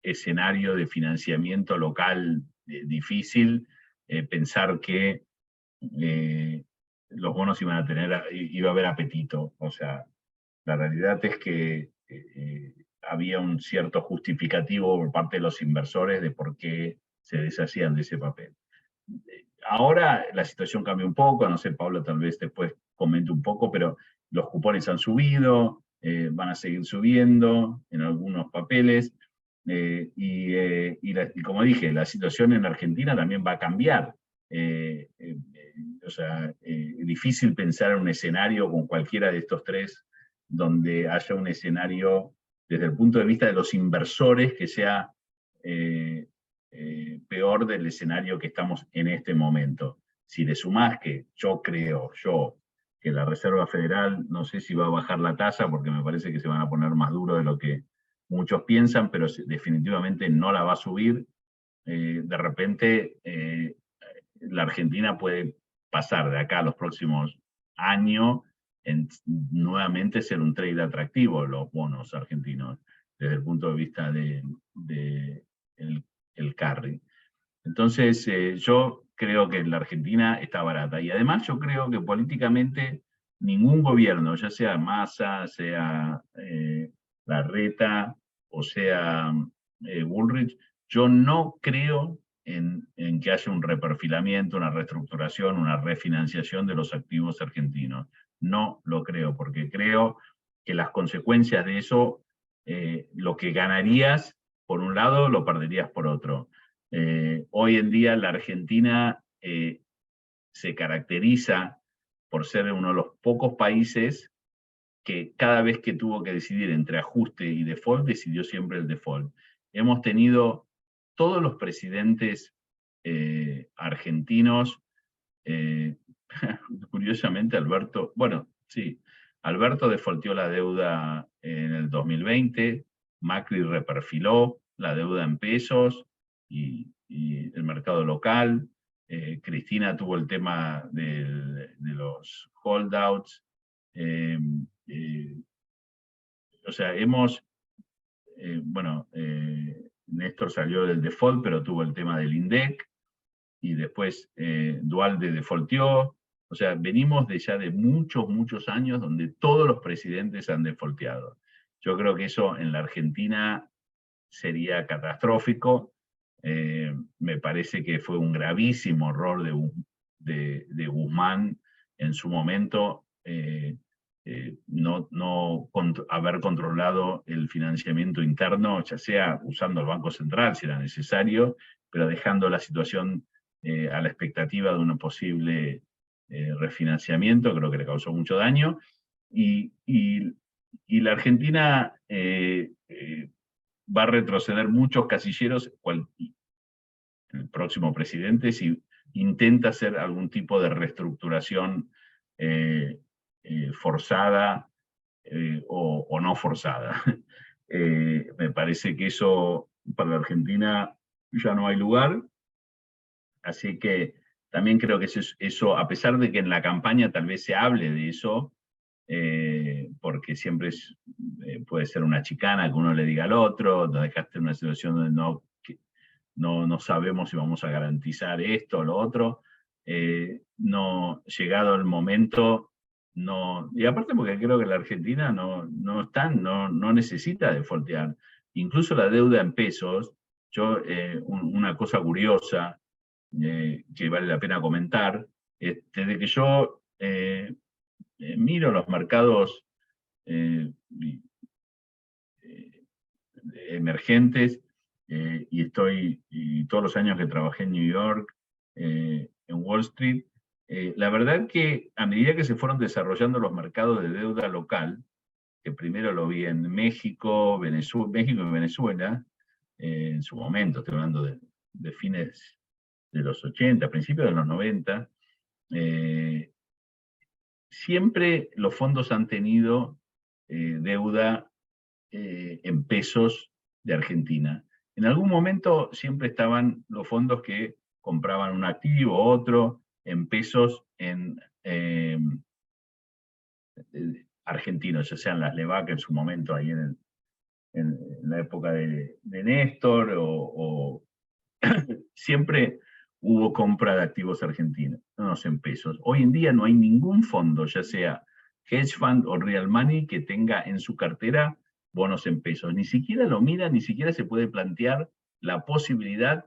escenario de financiamiento local difícil, pensar que los bonos iba a haber apetito. O sea, la realidad es que había un cierto justificativo por parte de los inversores de por qué se deshacían de ese papel. Ahora la situación cambia un poco, no sé, Pablo tal vez después comente un poco, pero los cupones han subido, van a seguir subiendo en algunos papeles, y como dije, la situación en Argentina también va a cambiar. O sea, es difícil pensar en un escenario con cualquiera de estos tres donde haya un escenario desde el punto de vista de los inversores que sea peor del escenario que estamos en este momento. Si le sumás que yo creo, que la Reserva Federal, no sé si va a bajar la tasa, porque me parece que se van a poner más duro de lo que muchos piensan, pero definitivamente no la va a subir. De repente, la Argentina puede pasar de acá a los próximos años en nuevamente ser un trade atractivo, los bonos argentinos, desde el punto de vista de el carry. Entonces, yo creo que la Argentina está barata. Y además yo creo que políticamente ningún gobierno, ya sea Massa, sea Larreta o sea Bullrich, yo no creo en que haya un reperfilamiento, una reestructuración, una refinanciación de los activos argentinos. No lo creo, porque creo que las consecuencias de eso, lo que ganarías por un lado, lo perderías por otro. Hoy en día la Argentina se caracteriza por ser uno de los pocos países que cada vez que tuvo que decidir entre ajuste y default, decidió siempre el default. Hemos tenido todos los presidentes argentinos, curiosamente Alberto, bueno, sí, Alberto defaultió la deuda en el 2020, Macri reperfiló la deuda en pesos y el mercado local, Cristina tuvo el tema de los holdouts, o sea, bueno, Néstor salió del default, pero tuvo el tema del INDEC, y después Dualde defaultió. O sea, venimos de ya de muchos, muchos años donde todos los presidentes han defaulteado. Yo creo que eso en la Argentina sería catastrófico. Me parece que fue un gravísimo error de Guzmán en su momento, no haber controlado el financiamiento interno, ya sea usando el Banco Central si era necesario, pero dejando la situación a la expectativa de un posible refinanciamiento. Creo que le causó mucho daño. Y la Argentina va a retroceder muchos casilleros el próximo presidente si intenta hacer algún tipo de reestructuración forzada o no forzada. Me parece que eso para la Argentina ya no hay lugar, así que también creo que eso, a pesar de que en la campaña tal vez se hable de eso, porque siempre puede ser una chicana que uno le diga al otro, nos dejaste en una situación donde no sabemos si vamos a garantizar esto o lo otro. No, llegado el momento, no, y aparte porque creo que la Argentina no necesita defaultear. Incluso la deuda en pesos, una cosa curiosa que vale la pena comentar, desde que yo miro los mercados emergentes, y todos los años que trabajé en New York, en Wall Street, la verdad que a medida que se fueron desarrollando los mercados de deuda local, que primero lo vi en México, México y Venezuela, en su momento, estoy hablando de fines de los 80, principios de los 90, siempre los fondos han tenido deuda en pesos de Argentina. En algún momento siempre estaban los fondos que compraban un activo, otro, en pesos argentinos, ya sean las LEVAC en su momento, ahí en la época de Néstor, o siempre hubo compra de activos argentinos, no en pesos. Hoy en día no hay ningún fondo, ya sea hedge fund o real money, que tenga en su cartera bonos en pesos. Ni siquiera lo mira, ni siquiera se puede plantear la posibilidad,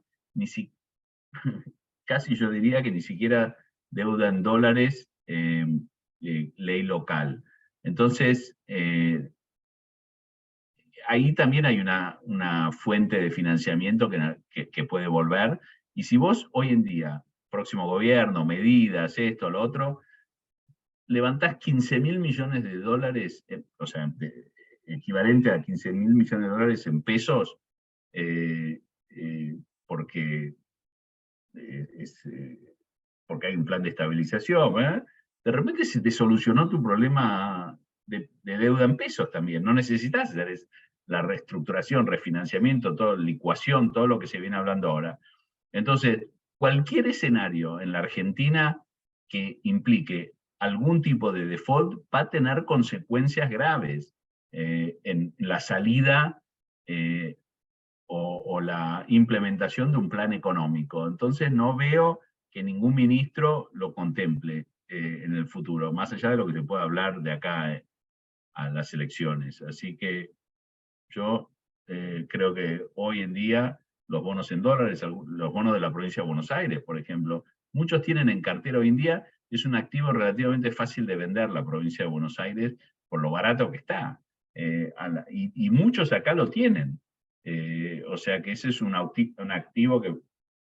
casi yo diría que ni siquiera deuda en dólares, ley local. Entonces, ahí también hay una fuente de financiamiento que puede volver. Y si vos hoy en día, próximo gobierno, medidas, esto, lo otro, levantás 15.000 millones de dólares, o sea, equivalente a 15.000 millones de dólares en pesos, porque, porque hay un plan de estabilización, ¿eh? De repente se te solucionó tu problema de deuda en pesos también. No necesitas hacer la reestructuración, refinanciamiento, todo, licuación, todo lo que se viene hablando ahora. Entonces, cualquier escenario en la Argentina que implique algún tipo de default va a tener consecuencias graves en la salida o la implementación de un plan económico. Entonces, no veo que ningún ministro lo contemple en el futuro, más allá de lo que se pueda hablar de acá a las elecciones. Así que yo creo que hoy en día los bonos en dólares, los bonos de la provincia de Buenos Aires, por ejemplo, muchos tienen en cartera hoy en día, es un activo relativamente fácil de vender la provincia de Buenos Aires por lo barato que está. Y muchos acá lo tienen. O sea que ese es un activo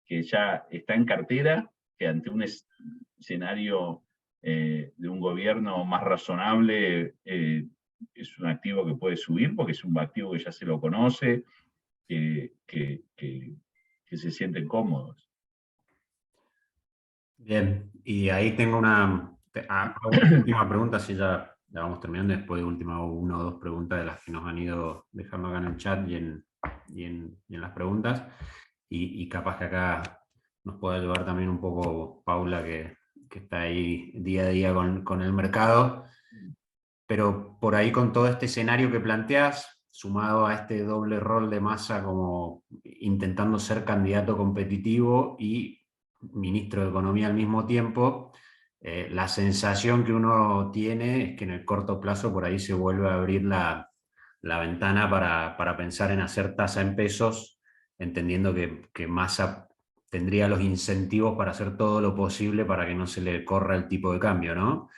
que ya está en cartera, que ante un escenario de un gobierno más razonable es un activo que puede subir porque es un activo que ya se lo conoce, que se sienten cómodos. Bien, y ahí tengo una última pregunta, si ya vamos terminando, después de última una o dos preguntas de las que nos han ido dejando acá en el chat y en las preguntas, y capaz que acá nos puede ayudar también un poco Paula, que está ahí día a día con el mercado, pero por ahí con todo este escenario que planteas, sumado a este doble rol de Massa como intentando ser candidato competitivo y ministro de Economía al mismo tiempo, la sensación que uno tiene es que en el corto plazo por ahí se vuelve a abrir la ventana para pensar en hacer tasa en pesos, entendiendo que Massa tendría los incentivos para hacer todo lo posible para que no se le corra el tipo de cambio, ¿no?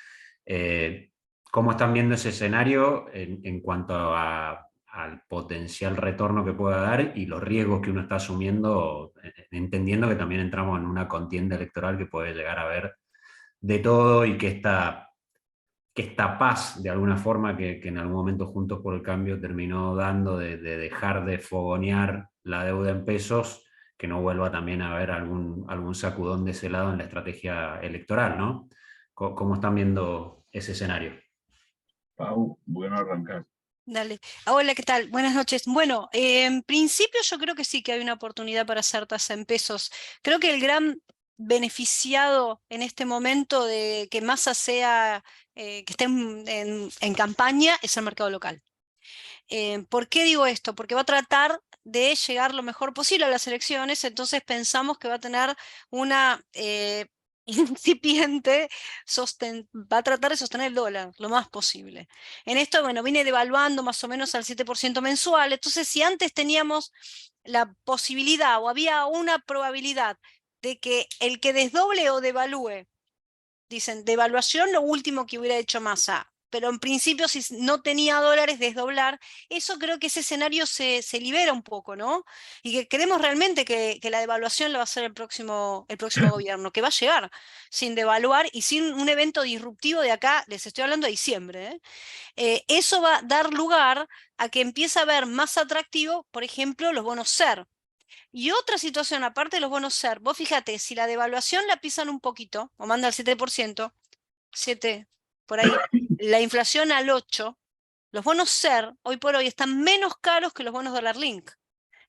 ¿Cómo están viendo ese escenario en cuanto al potencial retorno que pueda dar y los riesgos que uno está asumiendo, entendiendo que también entramos en una contienda electoral que puede llegar a haber de todo y que esta paz, de alguna forma, que en algún momento Juntos por el Cambio terminó dando de dejar de fogonear la deuda en pesos, que no vuelva también a haber algún sacudón de ese lado en la estrategia electoral, ¿no? ¿Cómo están viendo ese escenario? Pau, bueno arrancar. Dale. Hola, ¿qué tal? Buenas noches. Bueno, en principio yo creo que sí que hay una oportunidad para hacer tasa en pesos. Creo que el gran beneficiado en este momento de que Massa sea, que esté en campaña es el mercado local. ¿Por qué digo esto? Porque va a tratar de llegar lo mejor posible a las elecciones, entonces pensamos que va a tener una incipiente, va a tratar de sostener el dólar lo más posible. En esto, bueno, viene devaluando más o menos al 7% mensual, entonces si antes teníamos la posibilidad o había una probabilidad de que el que desdoble o devalúe, dicen, devaluación lo último que hubiera hecho Massa, pero en principio si no tenía dólares, desdoblar, eso creo que ese escenario se libera un poco, ¿no? Y que creemos realmente que la devaluación la va a hacer el próximo gobierno, que va a llegar sin devaluar y sin un evento disruptivo de acá, les estoy hablando de diciembre, ¿eh? Eso va a dar lugar a que empiece a ver más atractivo, por ejemplo, los bonos SER. Y otra situación, aparte de los bonos SER, vos fíjate, si la devaluación la pisan un poquito, o manda al 7%, 7, por ahí, la inflación al 8%, los bonos SER hoy por hoy están menos caros que los bonos dólar link.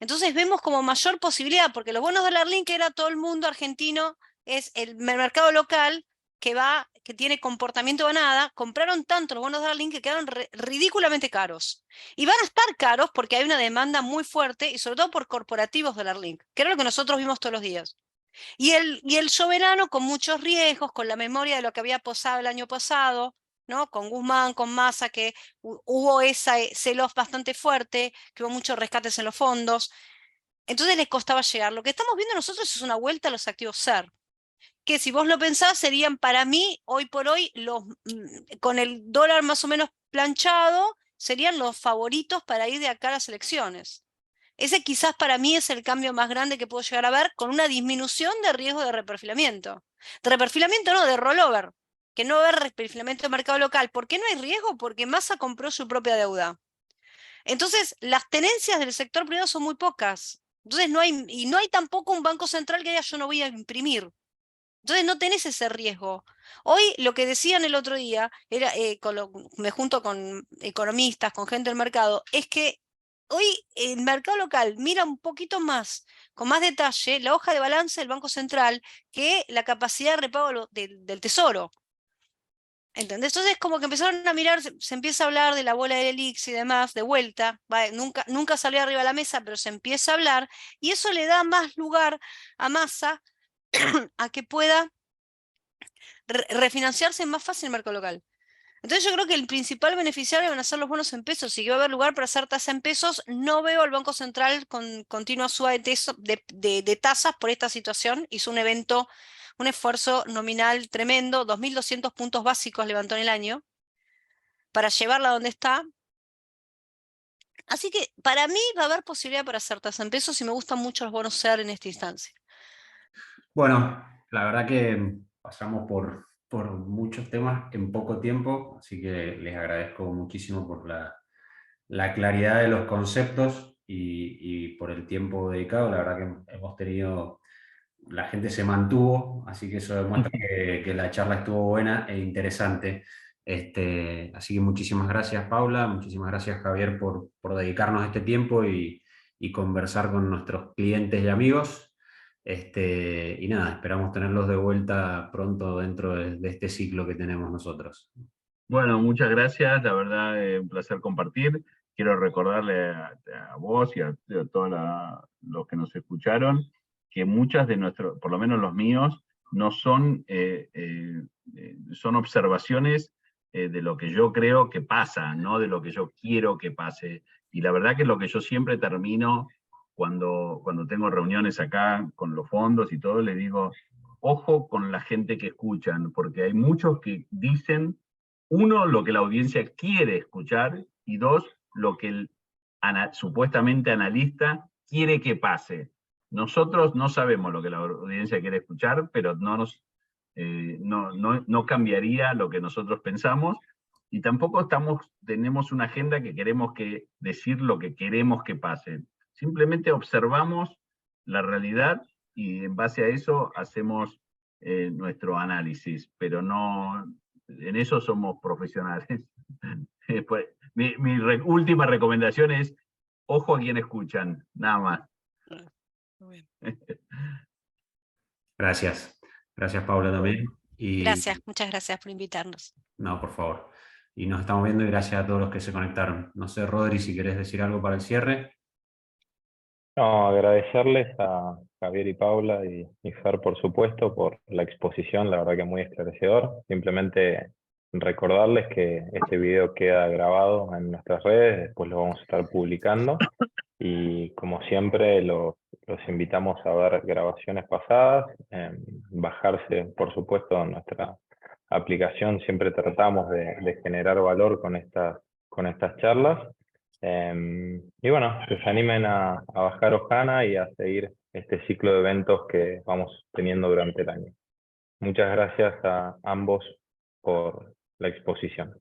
Entonces vemos como mayor posibilidad, porque los bonos dólar link era todo el mundo argentino, es el mercado local que tiene comportamiento de nada, compraron tanto los bonos dólar link que quedaron ridículamente caros. Y van a estar caros porque hay una demanda muy fuerte, y sobre todo por corporativos dólar link, que era lo que nosotros vimos todos los días. Y el soberano con muchos riesgos, con la memoria de lo que había pasado el año pasado, ¿no? Con Guzmán, con Massa, que hubo esa sell-off bastante fuerte, que hubo muchos rescates en los fondos. Entonces les costaba llegar. Lo que estamos viendo nosotros es una vuelta a los activos SER, que si vos lo pensás serían para mí, hoy por hoy, con el dólar más o menos planchado, serían los favoritos para ir de acá a las elecciones. Ese quizás para mí es el cambio más grande que puedo llegar a ver, con una disminución de riesgo de reperfilamiento. De reperfilamiento no, de rollover, que no va a haber reperfilamiento de mercado local. ¿Por qué no hay riesgo? Porque Massa compró su propia deuda. Entonces, las tenencias del sector privado son muy pocas. Entonces no hay tampoco un banco central que diga yo no voy a imprimir. Entonces no tenés ese riesgo. Hoy lo que decían el otro día, era, me junto con economistas, con gente del mercado, es que hoy el mercado local mira un poquito más, con más detalle, la hoja de balance del Banco Central que la capacidad de repago del Tesoro. ¿Entendés? Entonces como que empezaron a mirar, se empieza a hablar de la bola del Elix y demás, de vuelta, nunca salió arriba de la mesa, pero se empieza a hablar, y eso le da más lugar a Massa a que pueda refinanciarse más fácil en el mercado local. Entonces yo creo que el principal beneficiario van a ser los bonos en pesos, y que va a haber lugar para hacer tasa en pesos. No veo al Banco Central con continua suba de tasas por esta situación. Hizo un evento, un esfuerzo nominal tremendo, 2.200 puntos básicos levantó en el año, para llevarla a donde está. Así que para mí va a haber posibilidad para hacer tasa en pesos, y me gustan mucho los bonos SER en esta instancia. Bueno, la verdad que pasamos por muchos temas en poco tiempo, así que les agradezco muchísimo por la claridad de los conceptos y por el tiempo dedicado. La verdad que hemos tenido, la gente se mantuvo, así que eso demuestra que la charla estuvo buena e interesante. Así que muchísimas gracias, Paula, muchísimas gracias, Javier, por dedicarnos este tiempo y conversar con nuestros clientes y amigos. Y nada, esperamos tenerlos de vuelta pronto dentro de este ciclo que tenemos nosotros. Bueno, muchas gracias, la verdad es un placer compartir. Quiero recordarle a vos y a todos los que nos escucharon que muchas de nuestros, por lo menos los míos, no son, son observaciones de lo que yo creo que pasa, no de lo que yo quiero que pase. Y la verdad que es lo que yo siempre termino cuando tengo reuniones acá con los fondos y todo, les digo, ojo con la gente que escuchan, porque hay muchos que dicen, uno, lo que la audiencia quiere escuchar, y dos, lo que el supuestamente analista quiere que pase. Nosotros no sabemos lo que la audiencia quiere escuchar, pero no cambiaría lo que nosotros pensamos, y tampoco tenemos una agenda que queremos decir lo que queremos que pase. Simplemente observamos la realidad y en base a eso hacemos nuestro análisis, pero no, en eso somos profesionales. Mi última recomendación es, ojo a quien escuchan, nada más. Muy bien. Gracias. Gracias, Paula, también. Gracias, muchas gracias por invitarnos. No, por favor. Y nos estamos viendo, y gracias a todos los que se conectaron. No sé, Rodri, si querés decir algo para el cierre. No, agradecerles a Javier y Paula y Fer, por supuesto, por la exposición, la verdad que muy esclarecedor. Simplemente recordarles que este video queda grabado en nuestras redes, después lo vamos a estar publicando, y como siempre los invitamos a ver grabaciones pasadas, bajarse, por supuesto, nuestra aplicación. Siempre tratamos de generar valor con estas charlas. Y bueno, que se animen a bajar Ohana y a seguir este ciclo de eventos que vamos teniendo durante el año. Muchas gracias a ambos por la exposición.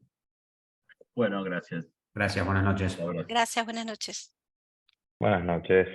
Bueno, gracias. Gracias, buenas noches. Gracias, buenas noches. Buenas noches.